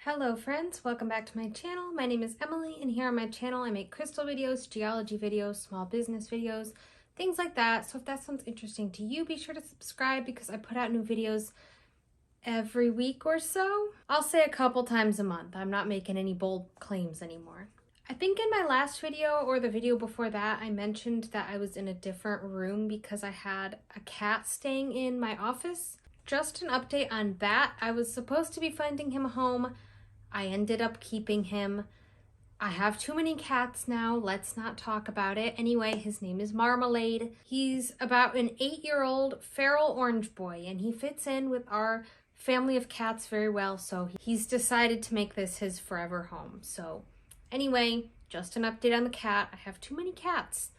Hello friends, welcome back to my channel. My name is Emily and here on my channel I make crystal videos, geology videos, small business videos, things like that. So if that sounds interesting to you, be sure to subscribe because I put out new videos every week or so. I'll say a couple times a month. I'm not making any bold claims anymore. I think in my last video or the video before that, I mentioned that I was in a different room because I had a cat staying in my office. Just an update on that. I was supposed to be finding him a home. I ended up keeping him. I have too many cats now. Let's not talk about it. Anyway, his name is Marmalade. He's about an 8-year-old feral orange boy and he fits in with our family of cats very well. So he's decided to make this his forever home. So anyway, just an update on the cat. I have too many cats.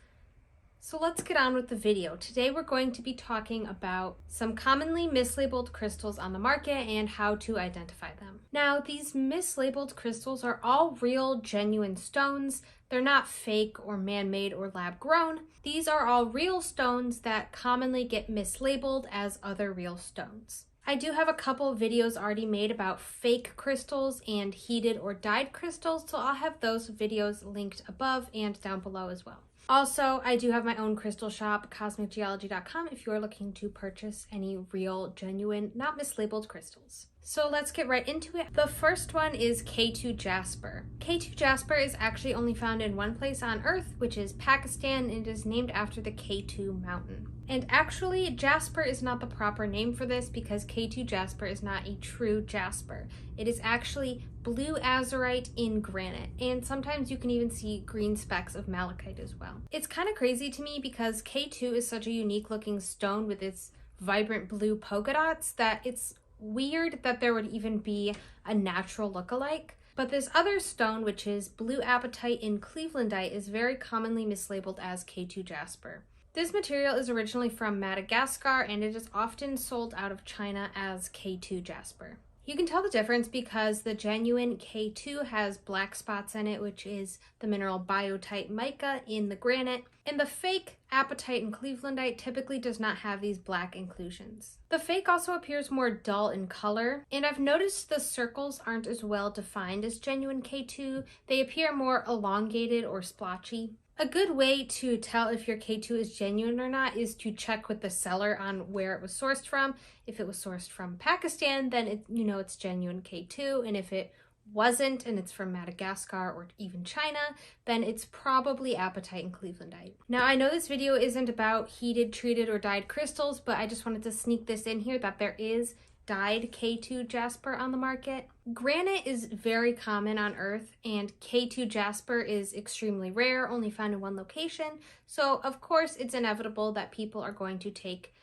So let's get on with the video. Today we're going to be talking about some commonly mislabeled crystals on the market and how to identify them. Now, these mislabeled crystals are all real, genuine stones. They're not fake or man-made or lab-grown. These are all real stones that commonly get mislabeled as other real stones. I do have a couple of videos already made about fake crystals and heated or dyed crystals, so I'll have those videos linked above and down below as well. Also, I do have my own crystal shop, cosmicgeology.com, if you are looking to purchase any real, genuine, not mislabeled crystals. So let's get right into it. The first one is K2 jasper. K2 jasper is actually only found in one place on Earth, which is Pakistan, and it is named after the K2 mountain. And actually, jasper is not the proper name for this because K2 jasper is not a true jasper. It is actually blue azurite in granite, and sometimes you can even see green specks of malachite as well. It's kind of crazy to me because K2 is such a unique looking stone with its vibrant blue polka dots that it's weird that there would even be a natural look-alike. But this other stone, which is blue apatite in clevelandite, is very commonly mislabeled as K2 jasper. This material is originally from Madagascar and it is often sold out of China as K2 jasper. You can tell the difference because the genuine K2 has black spots in it, which is the mineral biotite mica in the granite, and the fake apatite and clevelandite typically does not have these black inclusions. The fake also appears more dull in color, and I've noticed the circles aren't as well defined as genuine K2. They appear more elongated or splotchy. A good way to tell if your K2 is genuine or not is to check with the seller on where it was sourced from. If it was sourced from Pakistan, then you know it's genuine K2, and if it wasn't and it's from Madagascar or even China, then it's probably apatite and clevelandite. Now, I know this video isn't about heated, treated, or dyed crystals, but I just wanted to sneak this in here that there is dyed K2 jasper on the market. Granite is very common on Earth and K2 jasper is extremely rare, only found in one location. So of course it's inevitable that people are going to take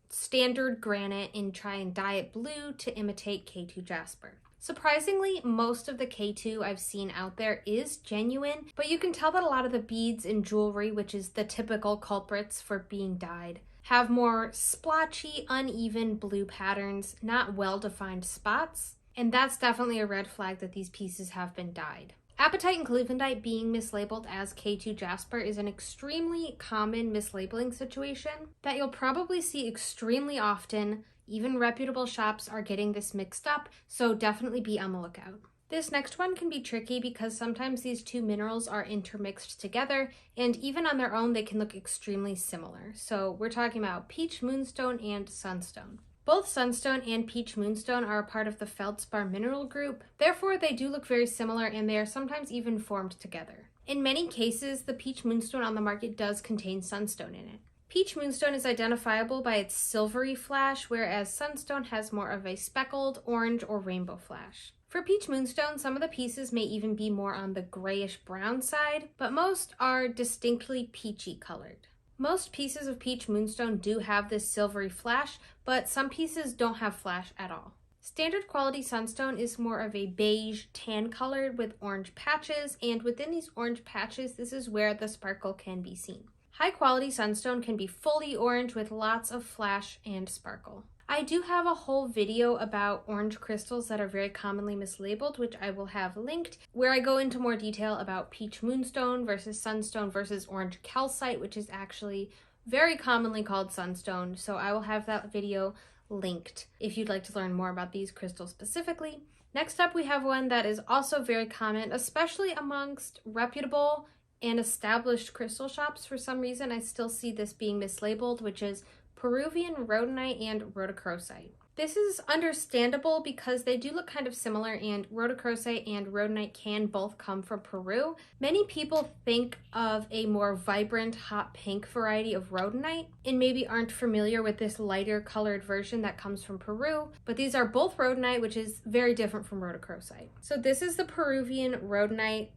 standard granite and try and dye it blue to imitate K2 jasper. Surprisingly, most of the K2 I've seen out there is genuine, but you can tell that a lot of the beads and jewelry, which is the typical culprits for being dyed, have more splotchy, uneven blue patterns, not well-defined spots, and that's definitely a red flag that these pieces have been dyed. Apatite and clevelandite being mislabeled as K2 jasper is an extremely common mislabeling situation that you'll probably see extremely often. Even reputable shops are getting this mixed up, so definitely be on the lookout. This next one can be tricky because sometimes these two minerals are intermixed together, and even on their own they can look extremely similar. So we're talking about peach moonstone and sunstone. Both sunstone and peach moonstone are a part of the feldspar mineral group, therefore they do look very similar and they are sometimes even formed together. In many cases, the peach moonstone on the market does contain sunstone in it. Peach moonstone is identifiable by its silvery flash, whereas sunstone has more of a speckled, orange, or rainbow flash. For peach moonstone, some of the pieces may even be more on the grayish-brown side, but most are distinctly peachy colored. Most pieces of peach moonstone do have this silvery flash, but some pieces don't have flash at all. Standard quality sunstone is more of a beige tan colored with orange patches, and within these orange patches, this is where the sparkle can be seen. High quality sunstone can be fully orange with lots of flash and sparkle. I do have a whole video about orange crystals that are very commonly mislabeled, which I will have linked, where I go into more detail about peach moonstone versus sunstone versus orange calcite, which is actually very commonly called sunstone. So I will have that video linked if you'd like to learn more about these crystals specifically. Next up, we have one that is also very common, especially amongst reputable and established crystal shops. For some reason, I still see this being mislabeled, which is Peruvian rhodonite and rhodochrosite. This is understandable because they do look kind of similar, and rhodochrosite and rhodonite can both come from Peru. Many people think of a more vibrant hot pink variety of rhodonite and maybe aren't familiar with this lighter colored version that comes from Peru, but these are both rhodonite, which is very different from rhodochrosite. So this is the Peruvian rhodonite.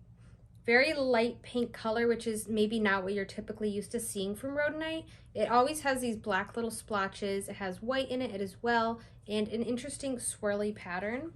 Very light pink color, which is maybe not what you're typically used to seeing from rhodonite. It always has these black little splotches. It has white in it as well, and an interesting swirly pattern.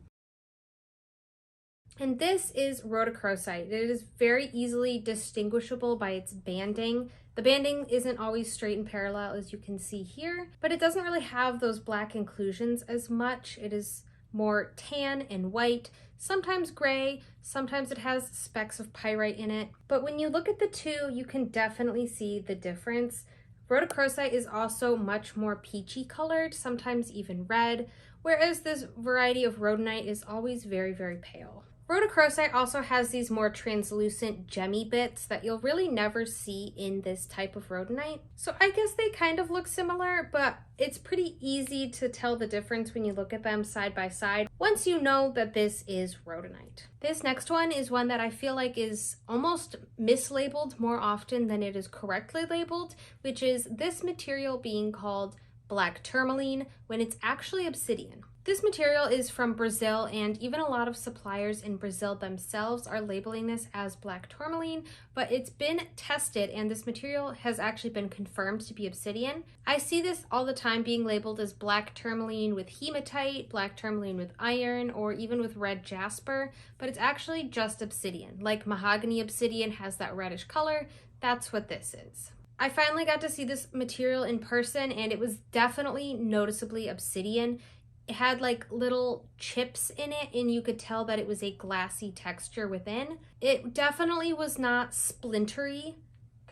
And this is rhodochrosite. It is very easily distinguishable by its banding. The banding isn't always straight and parallel, as you can see here, but it doesn't really have those black inclusions as much. It is more tan and white, sometimes gray, sometimes it has specks of pyrite in it. But when you look at the two, you can definitely see the difference. Rhodochrosite is also much more peachy colored, sometimes even red, whereas this variety of rhodonite is always very, very pale. Rhodochrosite also has these more translucent gemmy bits that you'll really never see in this type of rhodonite. So I guess they kind of look similar, but it's pretty easy to tell the difference when you look at them side by side once you know that this is rhodonite. This next one is one that I feel like is almost mislabeled more often than it is correctly labeled, which is this material being called black tourmaline when it's actually obsidian. This material is from Brazil, and even a lot of suppliers in Brazil themselves are labeling this as black tourmaline, but it's been tested and this material has actually been confirmed to be obsidian. I see this all the time being labeled as black tourmaline with hematite, black tourmaline with iron, or even with red jasper, but it's actually just obsidian. Like mahogany obsidian has that reddish color, that's what this is. I finally got to see this material in person, and it was definitely noticeably obsidian. It had like little chips in it, and you could tell that it was a glassy texture within. It definitely was not splintery,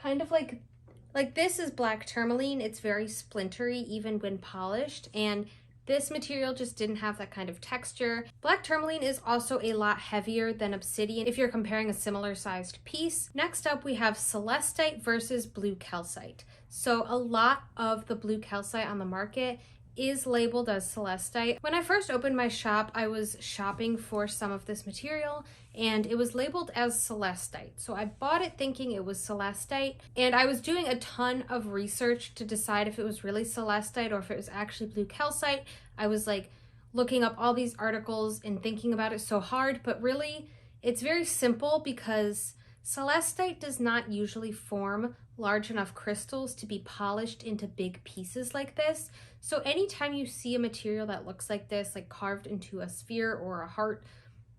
kind of like this is black tourmaline. It's very splintery even when polished, and this material just didn't have that kind of texture. Black tourmaline is also a lot heavier than obsidian if you're comparing a similar sized piece. Next up, we have celestite versus blue calcite. So a lot of the blue calcite on the market is labeled as celestite. When I first opened my shop, I was shopping for some of this material and it was labeled as celestite. So I bought it thinking it was celestite, and I was doing a ton of research to decide if it was really celestite or if it was actually blue calcite. I was like looking up all these articles and thinking about it so hard, but really it's very simple because celestite does not usually form large enough crystals to be polished into big pieces like this. So anytime you see a material that looks like this, like carved into a sphere or a heart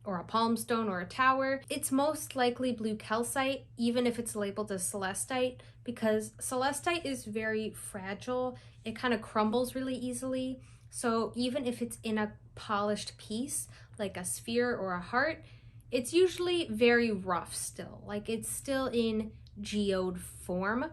or a palm stone or a tower, it's most likely blue calcite, even if it's labeled as celestite, because celestite is very fragile. It kind of crumbles really easily. So even if it's in a polished piece, like a sphere or a heart, it's usually very rough still. Like it's still in geode form.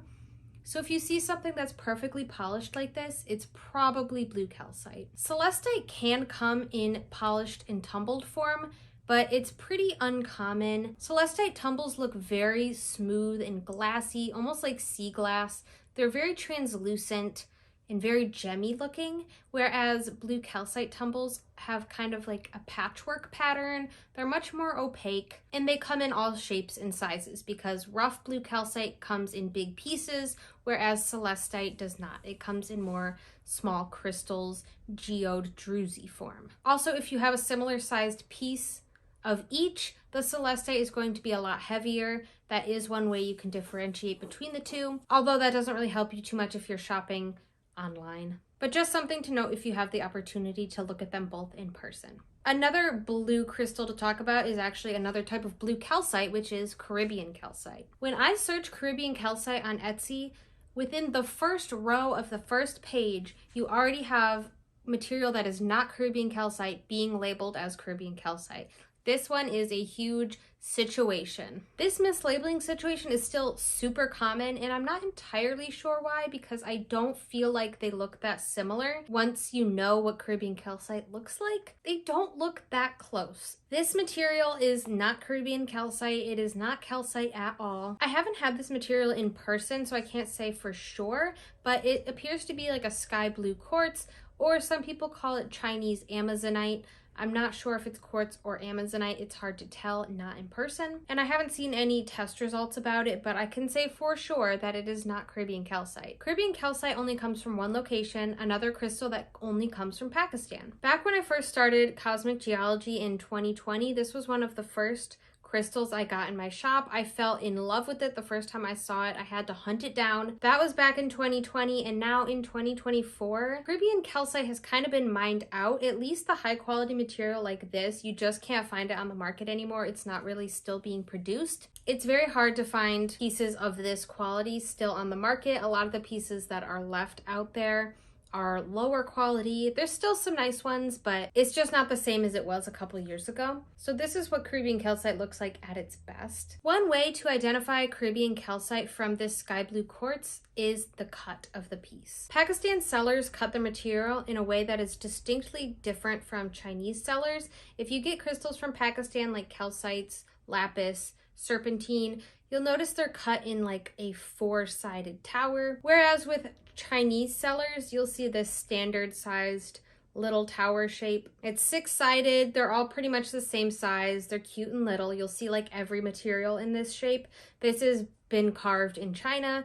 So if you see something that's perfectly polished like this, it's probably blue calcite. Celestite can come in polished and tumbled form, but it's pretty uncommon. Celestite tumbles look very smooth and glassy, almost like sea glass. They're very translucent and very gemmy looking, whereas blue calcite tumbles have kind of like a patchwork pattern. They're much more opaque, and they come in all shapes and sizes because rough blue calcite comes in big pieces, whereas celestite does not. It comes in more small crystals, geode druzy form. Also, if you have a similar sized piece of each, the celestite is going to be a lot heavier. That is one way you can differentiate between the two, although that doesn't really help you too much if you're shopping online. But just something to note if you have the opportunity to look at them both in person. Another blue crystal to talk about is actually another type of blue calcite, which is Caribbean calcite. When I search Caribbean calcite on Etsy, within the first row of the first page, you already have material that is not Caribbean calcite being labeled as Caribbean calcite. This one is a huge situation. This mislabeling situation is still super common, and I'm not entirely sure why, because I don't feel like they look that similar. Once you know what Caribbean calcite looks like, they don't look that close. This material is not Caribbean calcite. It is not calcite at all. I haven't had this material in person, so I can't say for sure, but it appears to be like a sky blue quartz, or some people call it Chinese Amazonite. I'm not sure if it's quartz or Amazonite. It's hard to tell, not in person. And I haven't seen any test results about it, but I can say for sure that it is not Caribbean calcite. Caribbean calcite only comes from one location, another crystal that only comes from Pakistan. Back when I first started cosmic geology in 2020, this was one of the first crystals I got in my shop. I fell in love with it the first time I saw it. I had to hunt it down. That was back in 2020, and now in 2024, Caribbean calcite has kind of been mined out. At least the high quality material like this, you just can't find it on the market anymore. It's not really still being produced. It's very hard to find pieces of this quality still on the market. A lot of the pieces that are left out there are lower quality. There's still some nice ones, but it's just not the same as it was a couple years ago. So this is what Caribbean calcite looks like at its best. One way to identify Caribbean calcite from this sky blue quartz is the cut of the piece. Pakistan sellers cut the material in a way that is distinctly different from Chinese sellers. If you get crystals from Pakistan like calcites, lapis, serpentine, you'll notice they're cut in like a four-sided tower, whereas with Chinese sellers, you'll see this standard sized little tower shape. It's six-sided. They're all pretty much the same size. They're cute and little. You'll see like every material in this shape. This has been carved in China.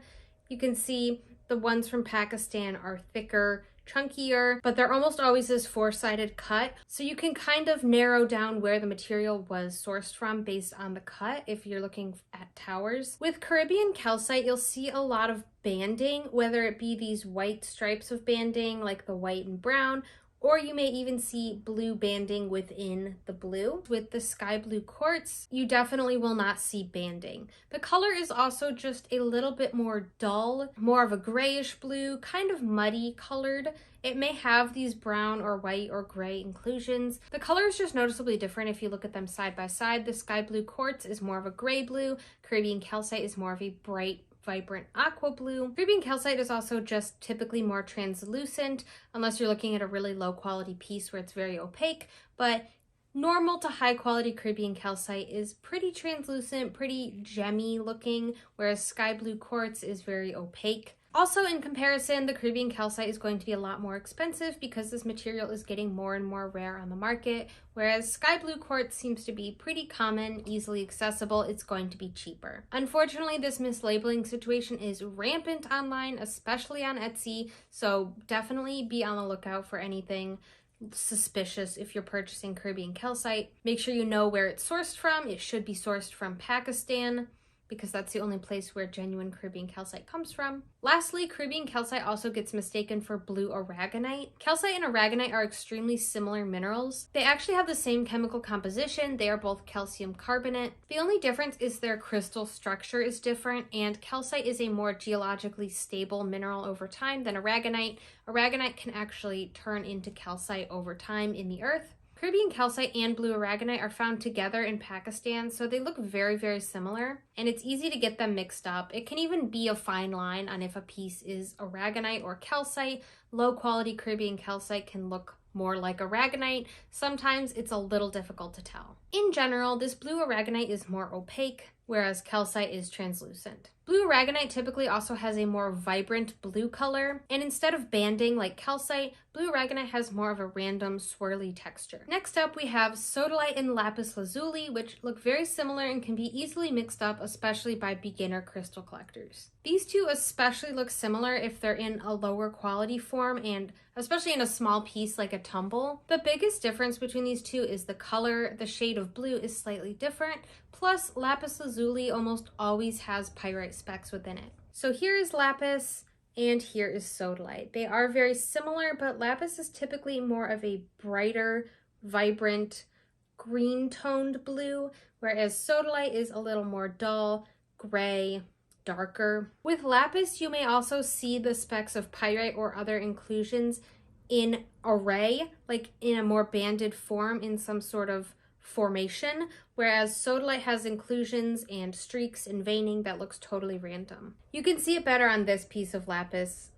You can see the ones from Pakistan are thicker, chunkier, but they're almost always this four-sided cut. So you can kind of narrow down where the material was sourced from based on the cut if you're looking at towers. With Caribbean calcite, you'll see a lot of banding, whether it be these white stripes of banding like the white and brown, or you may even see blue banding within the blue. With the sky blue quartz, you definitely will not see banding. The color is also just a little bit more dull, more of a grayish blue, kind of muddy colored. It may have these brown or white or gray inclusions. The color is just noticeably different if you look at them side by side. The sky blue quartz is more of a gray blue. Caribbean calcite is more of a bright, vibrant aqua blue. Caribbean calcite is also just typically more translucent, unless you're looking at a really low quality piece where it's very opaque, but normal to high quality Caribbean calcite is pretty translucent, pretty gemmy looking, whereas sky blue quartz is very opaque. Also, in comparison, the Caribbean calcite is going to be a lot more expensive because this material is getting more and more rare on the market, whereas sky blue quartz seems to be pretty common, easily accessible. It's going to be cheaper. Unfortunately, this mislabeling situation is rampant online, especially on Etsy, so definitely be on the lookout for anything suspicious if you're purchasing Caribbean calcite. Make sure you know where it's sourced from. It should be sourced from Pakistan, because that's the only place where genuine Caribbean calcite comes from. Lastly, Caribbean calcite also gets mistaken for blue aragonite. Calcite and aragonite are extremely similar minerals. They actually have the same chemical composition. They are both calcium carbonate. The only difference is their crystal structure is different, and calcite is a more geologically stable mineral over time than aragonite. Aragonite can actually turn into calcite over time in the earth. Caribbean calcite and blue aragonite are found together in Pakistan, so they look very, very similar, and it's easy to get them mixed up. It can even be a fine line on if a piece is aragonite or calcite. Low quality Caribbean calcite can look more like aragonite. Sometimes it's a little difficult to tell. In general, this blue aragonite is more opaque, whereas calcite is translucent. Blue aragonite typically also has a more vibrant blue color, and instead of banding like calcite, blue aragonite has more of a random swirly texture. Next up, we have sodalite and lapis lazuli, which look very similar and can be easily mixed up, especially by beginner crystal collectors. These two especially look similar if they're in a lower quality form, and especially in a small piece like a tumble. The biggest difference between these two is the color. The shade of blue is slightly different, plus lapis lazuli almost always has pyrite specks within it. So here is lapis and here is sodalite. They are very similar, but lapis is typically more of a brighter, vibrant, green-toned blue, whereas sodalite is a little more dull, gray, darker. With lapis, you may also see the specks of pyrite or other inclusions in array, like in a more banded form in some sort of formation, whereas Sodalite has inclusions and streaks and veining that looks totally random. You can see it better on this piece of lapis,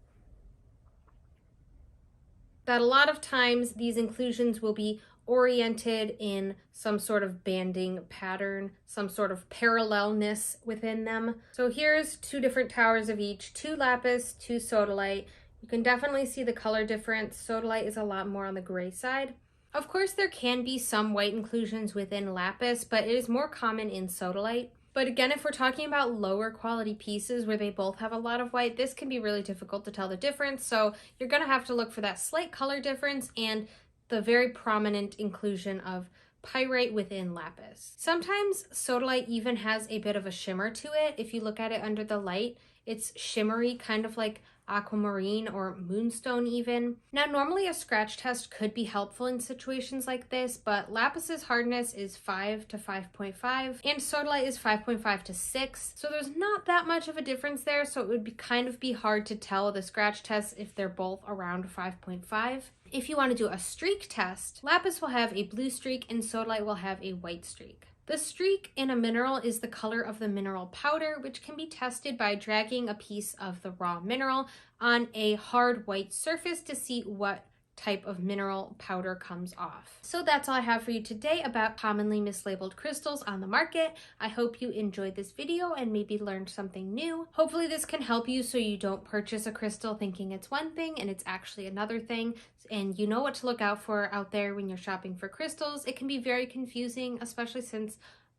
that a lot of times these inclusions will be oriented in some sort of banding pattern, some sort of parallelness within them. So here's two different towers of each, 2 lapis, 2 Sodalite. You can definitely see the color difference. Sodalite is a lot more on the gray side. Of course, there can be some white inclusions within lapis, but it is more common in Sodalite. But again, if we're talking about lower quality pieces where they both have a lot of white, this can be really difficult to tell the difference. So you're gonna have to look for that slight color difference and the very prominent inclusion of pyrite within lapis. Sometimes Sodalite even has a bit of a shimmer to it. If you look at it under the light, it's shimmery, kind of like aquamarine or moonstone even. Now, normally a scratch test could be helpful in situations like this, but lapis's hardness is 5 to 5.5 and Sodalite is 5.5 to 6. So there's not that much of a difference there. So it would be kind of be hard to tell the scratch test if they're both around 5.5. If you want to do a streak test, lapis will have a blue streak and Sodalite will have a white streak. The streak in a mineral is the color of the mineral powder, which can be tested by dragging a piece of the raw mineral on a hard white surface to see what type of mineral powder comes off. So that's all I have for you today about commonly mislabeled crystals on the market. I hope you enjoyed this video and maybe learned something new. Hopefully this can help you so you don't purchase a crystal thinking it's one thing and it's actually another thing, and you know what to look out for out there when you're shopping for crystals. It can be very confusing, especially since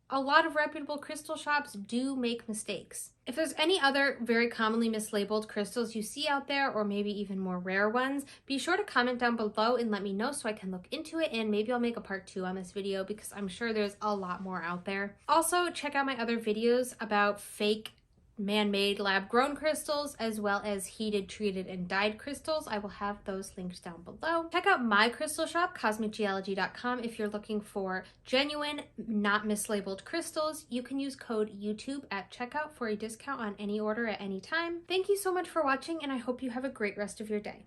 a lot of reputable crystal shops do make mistakes. If there's any other very commonly mislabeled crystals you see out there, or maybe even more rare ones, be sure to comment down below and let me know so I can look into it, and maybe I'll make a part 2 on this video because I'm sure there's a lot more out there. Also, check out my other videos about fake man-made lab-grown crystals, as well as heated, treated, and dyed crystals. I will have those linked down below. Check out my crystal shop, cosmicgeology.com, if you're looking for genuine, not mislabeled crystals. You can use code YouTube at checkout for a discount on any order at any time. Thank you so much for watching, and I hope you have a great rest of your day.